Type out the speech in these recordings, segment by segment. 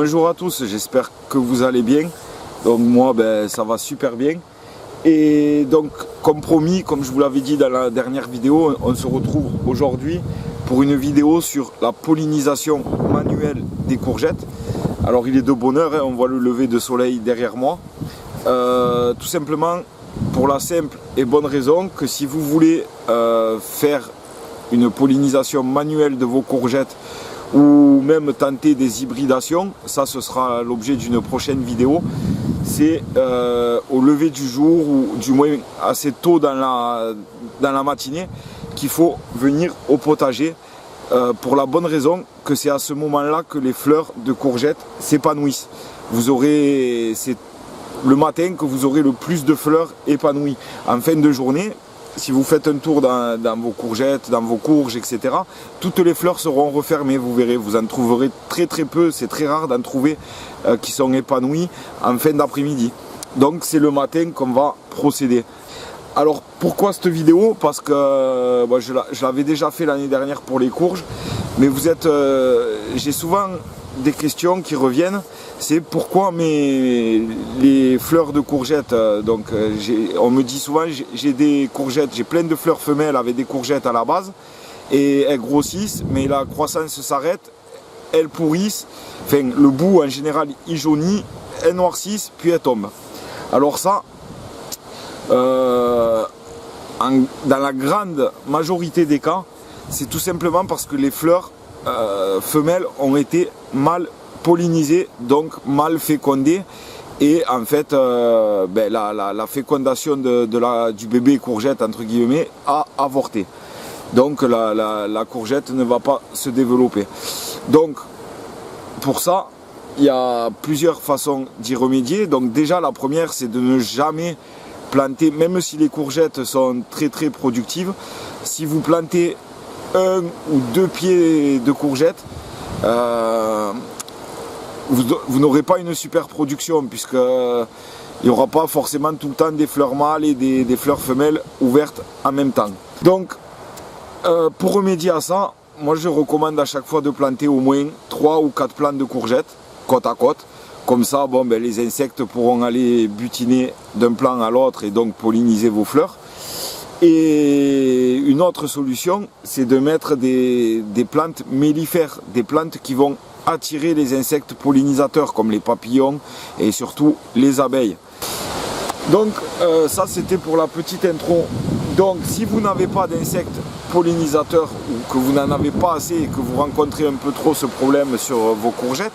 Bonjour à tous, j'espère que vous allez bien. Donc moi ça va super bien. Et donc comme promis, comme je vous l'avais dit dans la dernière vidéo, on se retrouve aujourd'hui pour une vidéo sur la pollinisation manuelle des courgettes. Alors il est de bonne heure, on voit le lever de soleil derrière moi. Tout simplement pour la simple et bonne raison que si vous voulez faire une pollinisation manuelle de vos courgettes ou même tenter des hybridations, ça ce sera l'objet d'une prochaine vidéo. C'est au lever du jour ou du moins assez tôt dans la matinée qu'il faut venir au potager pour la bonne raison que c'est à ce moment-là que les fleurs de courgettes s'épanouissent. C'est le matin que vous aurez le plus de fleurs épanouies. En fin de journée, si vous faites un tour dans vos courgettes, dans vos courges, etc., toutes les fleurs seront refermées, vous verrez, vous en trouverez très peu, c'est très rare d'en trouver qui sont épanouies en fin d'après-midi. Donc c'est le matin qu'on va procéder. Alors pourquoi cette vidéo? Parce que je l'avais déjà fait l'année dernière pour les courges, mais j'ai souvent des questions qui reviennent. C'est pourquoi les fleurs de courgettes, on me dit souvent j'ai des courgettes, j'ai plein de fleurs femelles avec des courgettes à la base et elles grossissent, mais la croissance s'arrête, elles pourrissent, enfin le bout en général il jaunit, elles noircissent puis elles tombent. Alors ça, dans la grande majorité des cas, c'est tout simplement parce que les fleurs femelles ont été mal pollinisées, donc mal fécondées, et en fait la fécondation du bébé courgette entre guillemets a avorté. Donc la courgette ne va pas se développer. Donc pour ça, il y a plusieurs façons d'y remédier. Donc déjà la première, c'est de ne jamais planter, même si les courgettes sont très productives, si vous plantez 1 ou 2 pieds de courgettes, vous n'aurez pas une super production, puisque il n'y aura pas forcément tout le temps des fleurs mâles et des fleurs femelles ouvertes en même temps. Donc pour remédier à ça, moi je recommande à chaque fois de planter au moins 3 ou 4 plants de courgettes côte à côte. Comme ça, les insectes pourront aller butiner d'un plant à l'autre et donc polliniser vos fleurs. Et une autre solution, c'est de mettre des plantes mellifères, des plantes qui vont attirer les insectes pollinisateurs comme les papillons et surtout les abeilles. Donc ça c'était pour la petite intro. Donc si vous n'avez pas d'insectes pollinisateurs ou que vous n'en avez pas assez et que vous rencontrez un peu trop ce problème sur vos courgettes,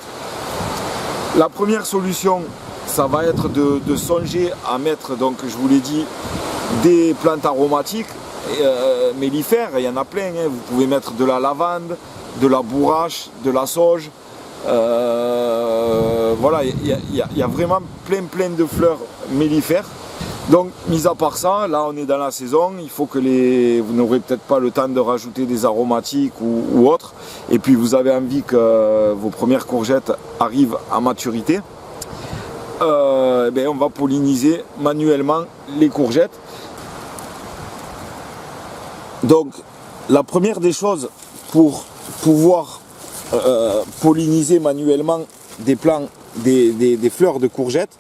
la première solution, ça va être de songer à mettre, donc je vous l'ai dit, des plantes aromatiques, mellifères, il y en a plein, hein. Vous pouvez mettre de la lavande, de la bourrache, de la sauge, voilà, il y a vraiment plein de fleurs mellifères. Donc mis à part ça, là on est dans la saison, il faut que vous n'aurez peut-être pas le temps de rajouter des aromatiques ou autres, et puis vous avez envie que vos premières courgettes arrivent à maturité, on va polliniser manuellement les courgettes. Donc la première des choses pour pouvoir polliniser manuellement des fleurs de courgettes,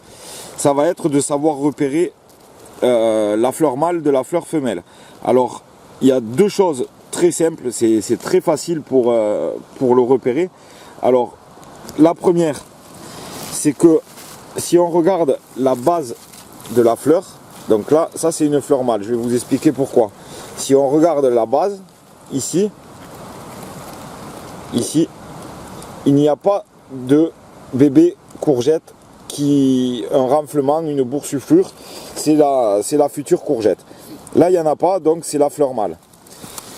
ça va être de savoir repérer la fleur mâle de la fleur femelle. Alors il y a deux choses très simples, c'est très facile pour le repérer. Alors la première, c'est que si on regarde la base de la fleur, donc là ça c'est une fleur mâle, je vais vous expliquer pourquoi. Si on regarde la base, ici, il n'y a pas de bébé courgette, un renflement, une boursouflure, c'est la future courgette. Là il n'y en a pas, donc c'est la fleur mâle.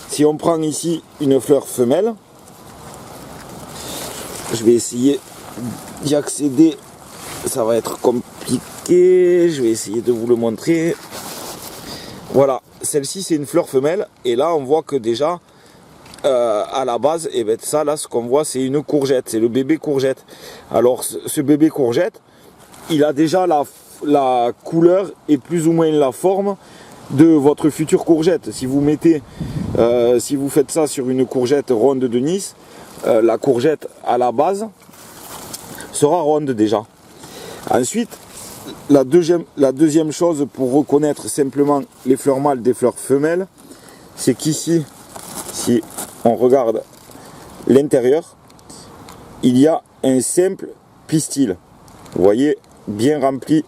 Si on prend ici une fleur femelle, je vais essayer d'y accéder, ça va être compliqué, je vais essayer de vous le montrer. Voilà, celle-ci c'est une fleur femelle, et là on voit que déjà à la base, ça là ce qu'on voit c'est une courgette, c'est le bébé courgette. Alors ce bébé courgette, il a déjà la couleur et plus ou moins la forme de votre future courgette. Si vous faites ça sur une courgette ronde de Nice, la courgette à la base, sera ronde déjà. Ensuite, la deuxième chose pour reconnaître simplement les fleurs mâles des fleurs femelles, c'est qu'ici, si on regarde l'intérieur, il y a un simple pistil. Vous voyez, bien rempli.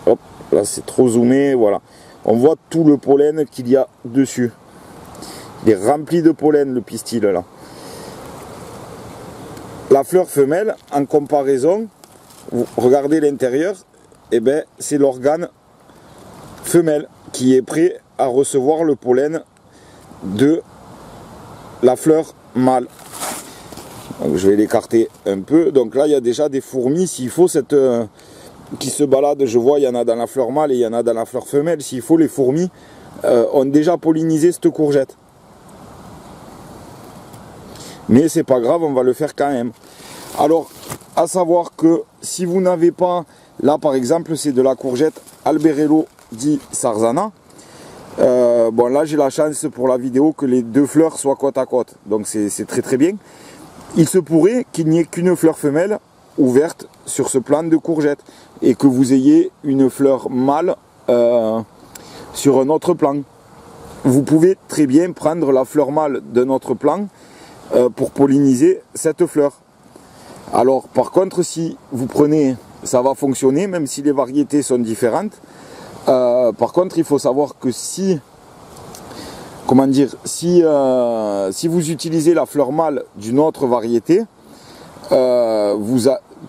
Hop, là c'est trop zoomé, voilà. On voit tout le pollen qu'il y a dessus. Il est rempli de pollen, le pistil là. La fleur femelle, en comparaison, vous regardez l'intérieur, et ben c'est l'organe femelle qui est prêt à recevoir le pollen de la fleur mâle. Donc, je vais l'écarter un peu. Donc là, il y a déjà des fourmis, s'il faut, qui se baladent. Je vois, il y en a dans la fleur mâle et il y en a dans la fleur femelle. S'il faut, les fourmis ont déjà pollinisé cette courgette. Mais c'est pas grave, on va le faire quand même. Alors, à savoir que si vous n'avez pas, là par exemple, c'est de la courgette Alberello di Sarzana. Bon, là j'ai la chance pour la vidéo que les deux fleurs soient côte à côte. Donc c'est très très bien. Il se pourrait qu'il n'y ait qu'une fleur femelle ouverte sur ce plan de courgette et que vous ayez une fleur mâle sur un autre plan. Vous pouvez très bien prendre la fleur mâle d'un autre plan pour polliniser cette fleur. Alors par contre, si vous prenez, ça va fonctionner même si les variétés sont différentes. Par contre, il faut savoir que si vous utilisez la fleur mâle d'une autre variété,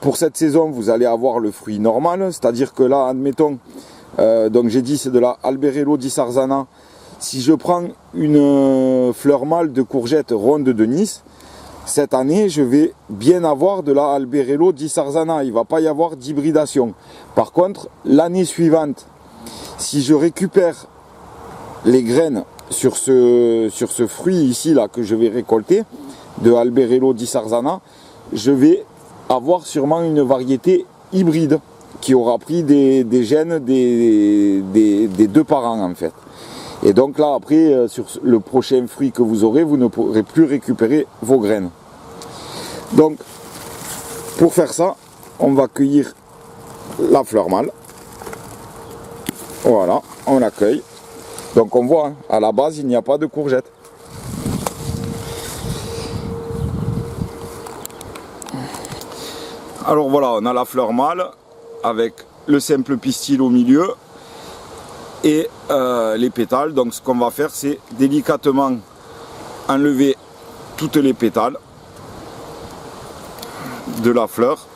pour cette saison, vous allez avoir le fruit normal, c'est-à-dire que là, admettons, donc j'ai dit c'est de la Alberello di Sarzana. Si je prends une fleur mâle de courgette ronde de Nice, cette année, je vais bien avoir de la Alberello di Sarzana. Il ne va pas y avoir d'hybridation. Par contre, l'année suivante, si je récupère les graines sur ce fruit ici là que je vais récolter de Alberello di Sarzana, je vais avoir sûrement une variété hybride qui aura pris des gènes des deux parents en fait. Et donc là après sur le prochain fruit que vous aurez, vous ne pourrez plus récupérer vos graines. Donc pour faire ça, on va cueillir la fleur mâle. Voilà, on l'accueille. Donc on voit, hein, à la base il n'y a pas de courgette. Alors voilà, on a la fleur mâle avec le simple pistil au milieu et les pétales. Donc ce qu'on va faire, c'est délicatement enlever toutes les pétales de la fleur.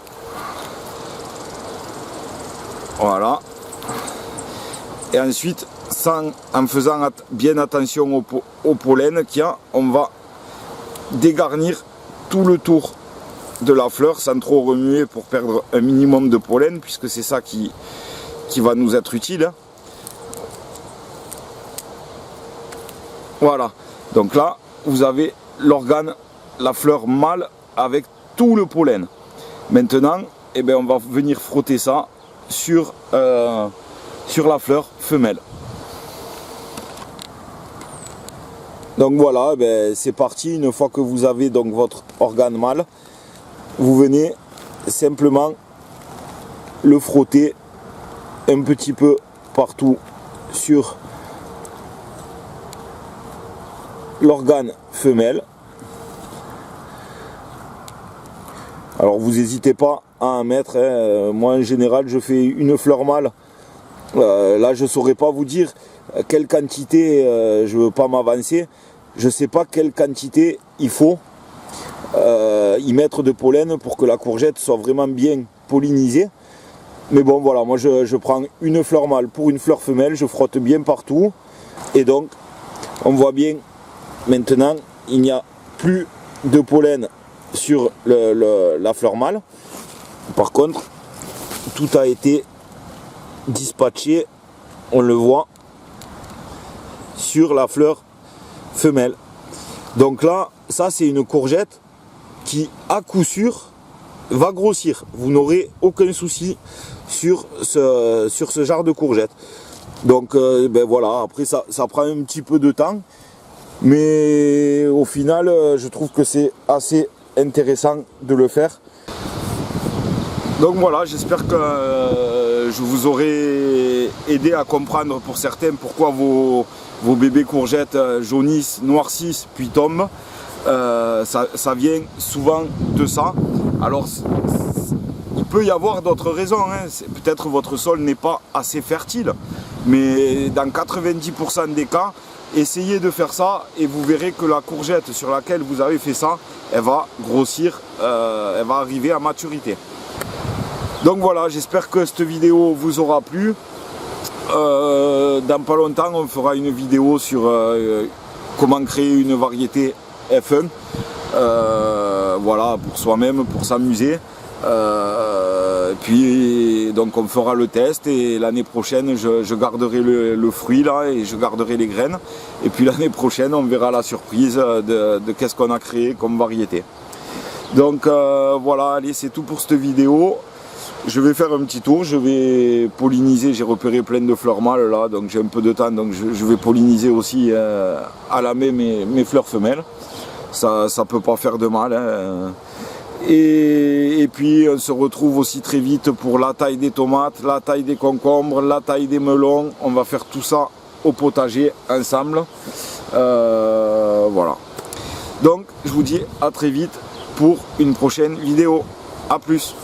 Voilà. Et ensuite, en faisant bien attention au pollen qu'il y a, on va dégarnir tout le tour de la fleur sans trop remuer pour perdre un minimum de pollen, puisque c'est ça qui va nous être utile. Voilà, donc là vous avez l'organe, la fleur mâle avec tout le pollen. Maintenant, eh bien, on va venir frotter ça sur la fleur femelle. Donc voilà, ben, c'est parti. Une fois que vous avez donc votre organe mâle, vous venez simplement le frotter un petit peu partout sur l'organe femelle. Alors vous n'hésitez pas à en mettre, hein. Moi en général je fais une fleur mâle. Là je ne saurais pas vous dire quelle quantité, je ne veux pas m'avancer. Je ne sais pas quelle quantité il faut y mettre de pollen pour que la courgette soit vraiment bien pollinisée. Mais bon voilà, moi je prends une fleur mâle pour une fleur femelle, je frotte bien partout. Et donc on voit bien maintenant il n'y a plus de pollen sur la fleur mâle. Par contre tout a été dispatché, on le voit, sur la fleur femelle. Donc là, ça c'est une courgette qui à coup sûr va grossir. Vous n'aurez aucun souci sur ce genre de courgette. Donc ben voilà, après ça prend un petit peu de temps, mais au final je trouve que c'est assez intéressant de le faire. Donc voilà, j'espère que je vous aurai aidé à comprendre pour certains pourquoi vos bébés courgettes jaunissent, noircissent, puis tombent. Ça vient souvent de ça. Alors il peut y avoir d'autres raisons, hein. Peut-être votre sol n'est pas assez fertile, mais dans 90% des cas, essayez de faire ça et vous verrez que la courgette sur laquelle vous avez fait ça, elle va grossir, elle va arriver à maturité. Donc voilà, j'espère que cette vidéo vous aura plu. Dans pas longtemps, on fera une vidéo sur comment créer une variété F1. Voilà, pour soi-même, pour s'amuser. Puis donc on fera le test et l'année prochaine je garderai le fruit là et je garderai les graines. Et puis l'année prochaine on verra la surprise de qu'est-ce qu'on a créé comme variété. Donc voilà, allez, c'est tout pour cette vidéo. Je vais faire un petit tour, je vais polliniser, j'ai repéré plein de fleurs mâles là, donc j'ai un peu de temps, donc je vais polliniser aussi à la main mes fleurs femelles. Ça peut pas faire de mal, hein. Et puis on se retrouve aussi très vite pour la taille des tomates, la taille des concombres, la taille des melons. On va faire tout ça au potager ensemble. Voilà. Donc je vous dis à très vite pour une prochaine vidéo. A plus.